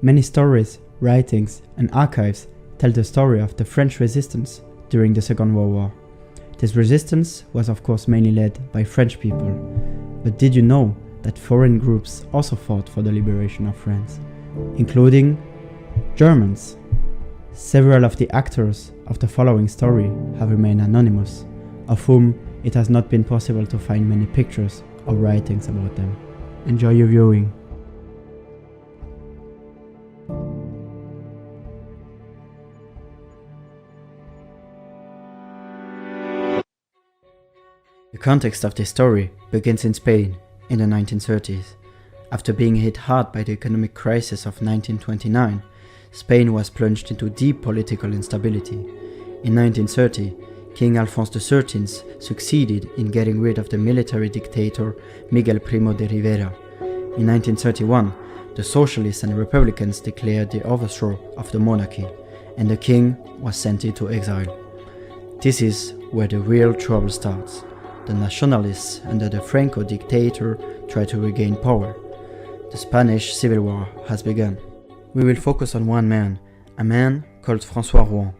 Many stories, writings, and archives tell the story of the French resistance during the Second World War. This resistance was of course mainly led by French people, but did you know that foreign groups also fought for the liberation of France, including Germans? Several of the actors of the following story have remained anonymous, of whom it has not been possible to find many pictures or writings about them. Enjoy your viewing. The context of this story begins in Spain in the 1930s. After being hit hard by the economic crisis of 1929, Spain was plunged into deep political instability. In 1930, King Alphonse XIII succeeded in getting rid of the military dictator Miguel Primo de Rivera. In 1931, the Socialists and Republicans declared the overthrow of the monarchy, and the king was sent into exile. This is where the real trouble starts. The nationalists under the Franco dictator try to regain power. The Spanish Civil War has begun. We will focus on one man, a man called François Rouen.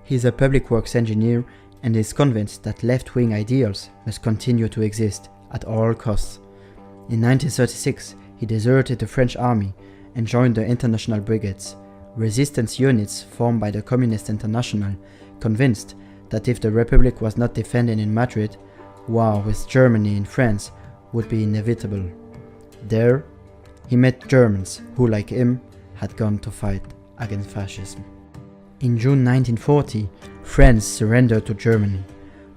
He is a public works engineer and is convinced that left-wing ideals must continue to exist at all costs. In 1936, he deserted the French army and joined the International Brigades, resistance units formed by the Communist International, convinced that if the Republic was not defended in Madrid, war with Germany in France would be inevitable. There, he met Germans who, like him, had gone to fight against fascism. In June 1940, France surrendered to Germany.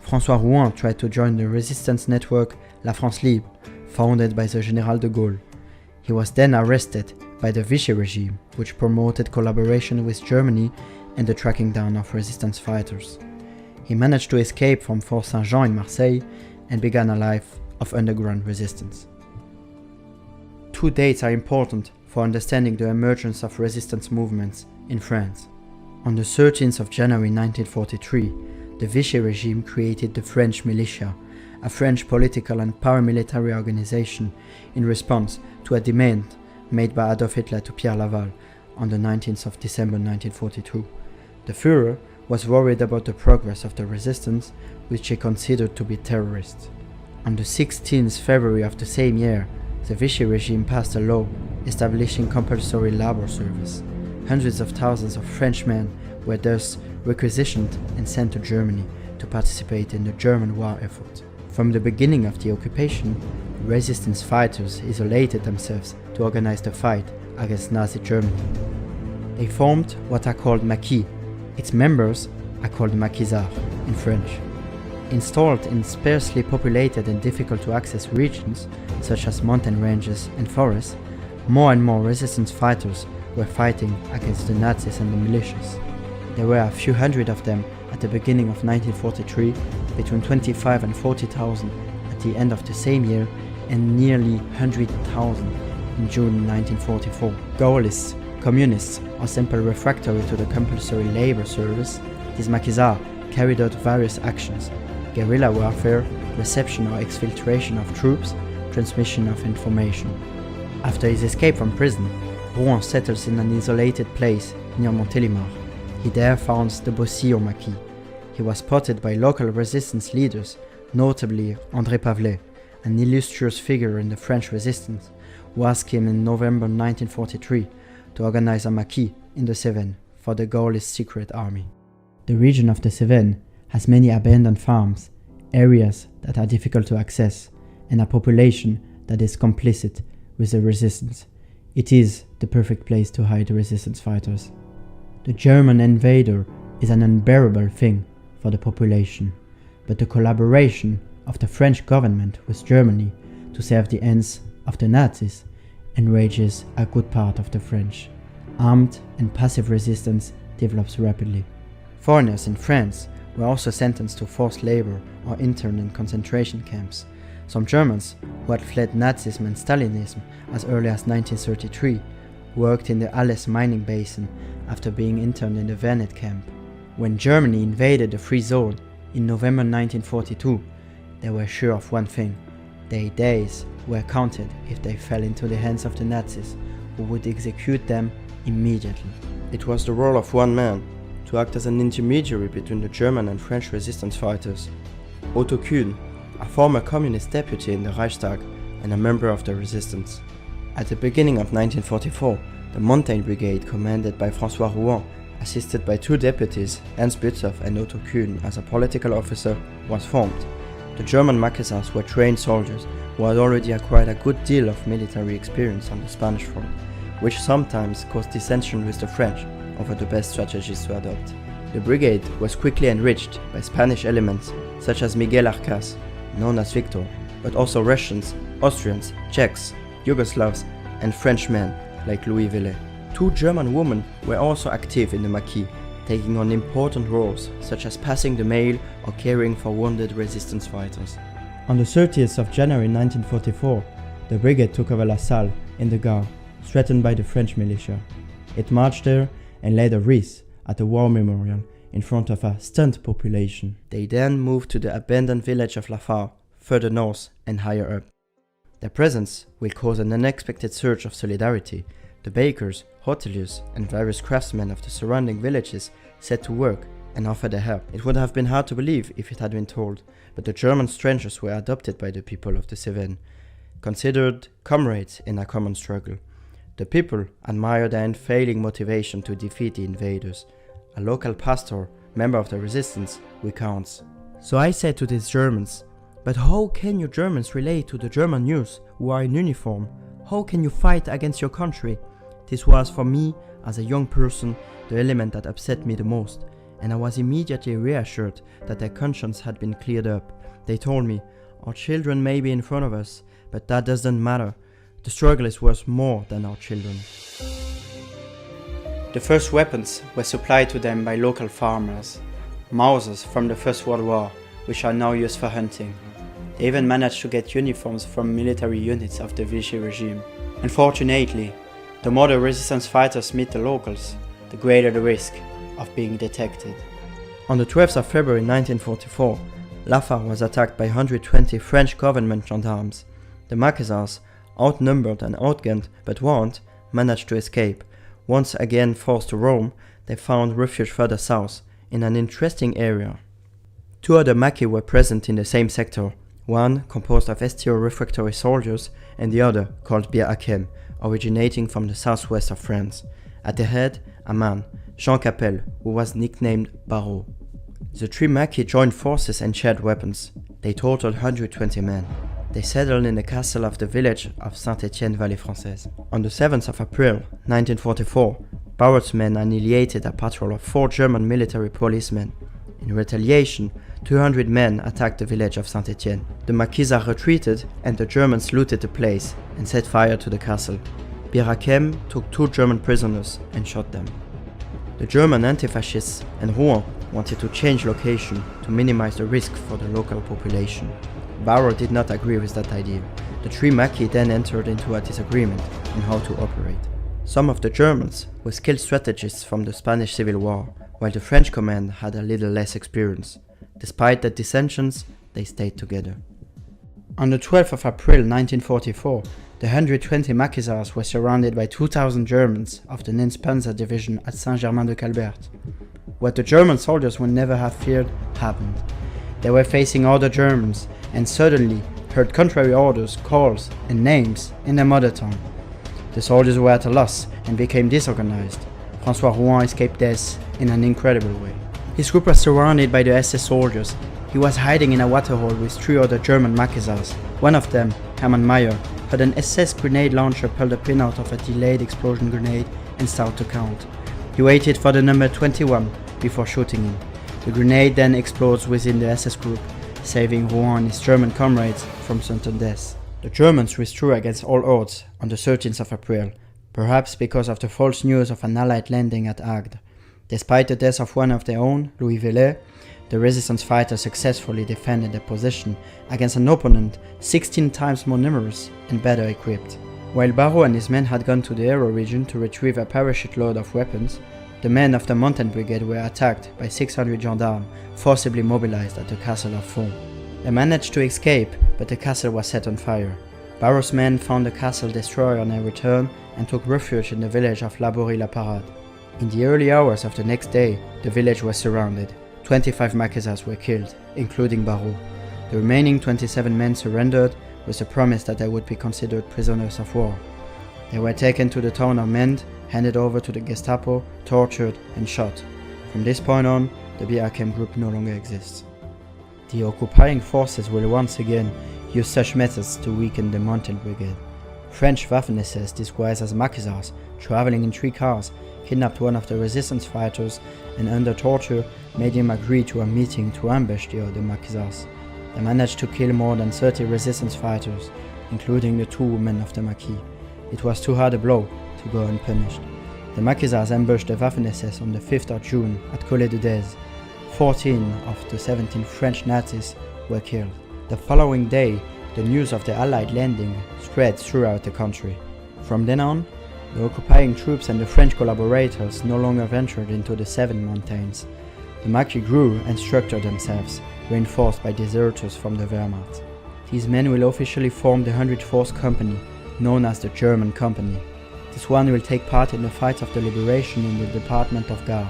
François Rouen tried to join the resistance network La France Libre, founded by the General de Gaulle. He was then arrested by the Vichy regime, which promoted collaboration with Germany and the tracking down of resistance fighters. He managed to escape from Fort Saint-Jean in Marseille and began a life of underground resistance. Two dates are important for understanding the emergence of resistance movements in France. On the 13th of January 1943, the Vichy regime created the French militia, a French political and paramilitary organization in response to a demand made by Adolf Hitler to Pierre Laval on the 19th of December 1942. The Führer was worried about the progress of the resistance, which he considered to be terrorist. On the 16th February of the same year, the Vichy regime passed a law establishing compulsory labor service. Hundreds of thousands of Frenchmen were thus requisitioned and sent to Germany to participate in the German war effort. From the beginning of the occupation, resistance fighters isolated themselves to organize the fight against Nazi Germany. They formed what are called maquis. Its members are called maquisards in French. Installed in sparsely populated and difficult to access regions, such as mountain ranges and forests, more and more resistance fighters were fighting against the Nazis and the militias. There were a few hundred of them at the beginning of 1943, between 25 and 40,000 at the end of the same year, and nearly 100,000 in June 1944. Gaullists, communists, or simply refractory to the compulsory labor service, these maquisards carried out various actions: guerrilla warfare, reception or exfiltration of troops, transmission of information. After his escape from prison, Rouen settles in an isolated place near Montélimar. He there founds the Bosillon Maquis. He was spotted by local resistance leaders, notably André Pavelet, an illustrious figure in the French resistance, who asked him in November 1943 to organize a maquis in the Cévennes for the Gaullist secret army. The region of the Cévennes has many abandoned farms, areas that are difficult to access, and a population that is complicit with the resistance. It is the perfect place to hide the resistance fighters. The German invader is an unbearable thing for the population, but the collaboration of the French government with Germany to serve the ends of the Nazis enrages a good part of the French. Armed and passive resistance develops rapidly. Foreigners in France were also sentenced to forced labor or interned in concentration camps. Some Germans who had fled Nazism and Stalinism as early as 1933 worked in the Alès mining basin after being interned in the Vernet camp. When Germany invaded the Free Zone in November 1942, they were sure of one thing: their days were counted if they fell into the hands of the Nazis, who would execute them immediately. It was the role of one man to act as an intermediary between the German and French resistance fighters. Otto Kuhn, a former communist deputy in the Reichstag and a member of the resistance. At the beginning of 1944, the Montaigne Brigade, commanded by François Rouen, assisted by two deputies, Ernst Bützow and Otto Kuhn as a political officer, was formed. The German Maquisards were trained soldiers who had already acquired a good deal of military experience on the Spanish front, which sometimes caused dissension with the French over the best strategies to adopt. The brigade was quickly enriched by Spanish elements such as Miguel Arcas, known as Victor, but also Russians, Austrians, Czechs, Yugoslavs and Frenchmen like Louis Villet. Two German women were also active in the Maquis, taking on important roles such as passing the mail or caring for wounded resistance fighters. On the 30th of January 1944, the brigade took over La Salle in the Gard, threatened by the French militia. It marched there and laid a wreath at the war memorial in front of a stunned population. They then moved to the abandoned village of La Fare, further north and higher up. Their presence will cause an unexpected surge of solidarity. The bakers, hoteliers and various craftsmen of the surrounding villages set to work and offered their help. It would have been hard to believe if it had been told, but the German strangers were adopted by the people of the Cevennes, considered comrades in a common struggle. The people admired their unfailing motivation to defeat the invaders. A local pastor, member of the resistance, recounts, "So I said to these Germans, 'But how can you Germans relate to the German youth who are in uniform? How can you fight against your country?' This was for me, as a young person, the element that upset me the most, and I was immediately reassured that their conscience had been cleared up. They told me, 'Our children may be in front of us, but that doesn't matter. The struggle is worth more than our children.'" The first weapons were supplied to them by local farmers, Mausers from the First World War, which are now used for hunting. They even managed to get uniforms from military units of the Vichy regime. Unfortunately, the more the resistance fighters meet the locals, the greater the risk of being detected. On the 12th of February 1944, La Fare was attacked by 120 French government gendarmes. The Maquisards, outnumbered and outgunned but warned, managed to escape. Once again forced to roam, they found refuge further south, in an interesting area. Two other Maquis were present in the same sector, one composed of STO refractory soldiers and the other called Bir Hakem, originating from the southwest of France. At the head, a man, Jean Capel, who was nicknamed Barreau. The three Maquis joined forces and shared weapons. They totaled 120 men. They settled in the castle of the village of Saint-Étienne-Vallée Française. On the 7th of April 1944, Barreau's men annihilated a patrol of 4 German military policemen. In retaliation, 200 men attacked the village of Saint-Étienne. The Maquisards retreated and the Germans looted the place and set fire to the castle. Bir Hakem took 2 German prisoners and shot them. The German anti-fascists and Rouen wanted to change location to minimize the risk for the local population. Barreau did not agree with that idea. The three Maquis then entered into a disagreement on how to operate. Some of the Germans were skilled strategists from the Spanish Civil War, while the French command had a little less experience. Despite the dissensions, they stayed together. On the 12th of April 1944, the 120 Maquisards were surrounded by 2,000 Germans of the 9th Panzer Division at Saint-Germain-de-Calbert. What the German soldiers would never have feared happened. They were facing other Germans and suddenly heard contrary orders, calls and names in their mother tongue. The soldiers were at a loss and became disorganized. François Rouen escaped death in an incredible way. His group was surrounded by the SS soldiers. He was hiding in a waterhole with 3 other German Maquisards. One of them, Hermann Mayer, had an SS grenade launcher pulled a pin out of a delayed explosion grenade and started to count. He waited for the number 21 before shooting him. The grenade then explodes within the SS group, saving Rouen and his German comrades from certain death. The Germans withdrew against all odds on the 13th of April, perhaps because of the false news of an Allied landing at Agde. Despite the death of one of their own, Louis Villet, the resistance fighters successfully defended their position against an opponent 16 times more numerous and better equipped. While Barreau and his men had gone to the Aero region to retrieve a parachute load of weapons, the men of the Montaigne Brigade were attacked by 600 gendarmes forcibly mobilized at the castle of Fons. They managed to escape, but the castle was set on fire. Barrow's men found the castle destroyed on their return and took refuge in the village of La Borie-la-Parade. In the early hours of the next day, the village was surrounded. 25 Maquisards were killed, including Barrow. The remaining 27 men surrendered with the promise that they would be considered prisoners of war. They were taken to the town of Mende, handed over to the Gestapo, tortured and shot. From this point on, the BRKM group no longer exists. The occupying forces will once again use such methods to weaken the Montaigne Brigade. French Waffen-SS disguised as Maquisards, traveling in 3 cars, kidnapped one of the resistance fighters and under torture made him agree to a meeting to ambush the other Maquisards. They managed to kill more than 30 resistance fighters, including the 2 women of the Maquis. It was too hard a blow to go unpunished. The Maquisards ambushed the Waffen-SS on the 5th of June at Collet-de-Dez. 14 of the 17 French Nazis were killed. The following day, the news of the Allied landing spread throughout the country. From then on, the occupying troops and the French collaborators no longer ventured into the Seven Mountains. The Maquis grew and structured themselves, reinforced by deserters from the Wehrmacht. These men will officially form the 104th Company, known as the German Company. This one will take part in the fight of the liberation in the department of Gard.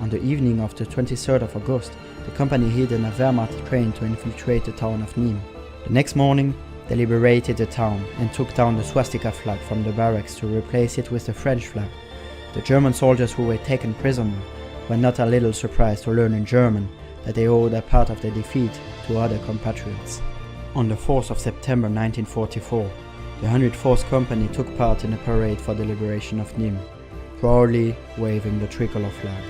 On the evening of the 23rd of August, the company hid a Wehrmacht train to infiltrate the town of Nîmes. The next morning, they liberated the town and took down the swastika flag from the barracks to replace it with the French flag. The German soldiers who were taken prisoner were not a little surprised to learn in German that they owed a part of their defeat to other compatriots. On the 4th of September 1944, the 104th Company took part in a parade for the liberation of Nîmes, proudly waving the tricolor flag.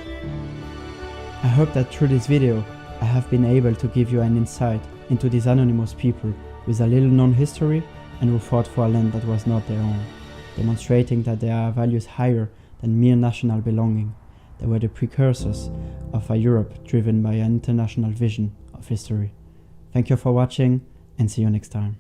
I hope that through this video I have been able to give you an insight into these anonymous people with a little known history and who fought for a land that was not their own, demonstrating that there are values higher than mere national belonging. They were the precursors of a Europe driven by an international vision of history. Thank you for watching and see you next time.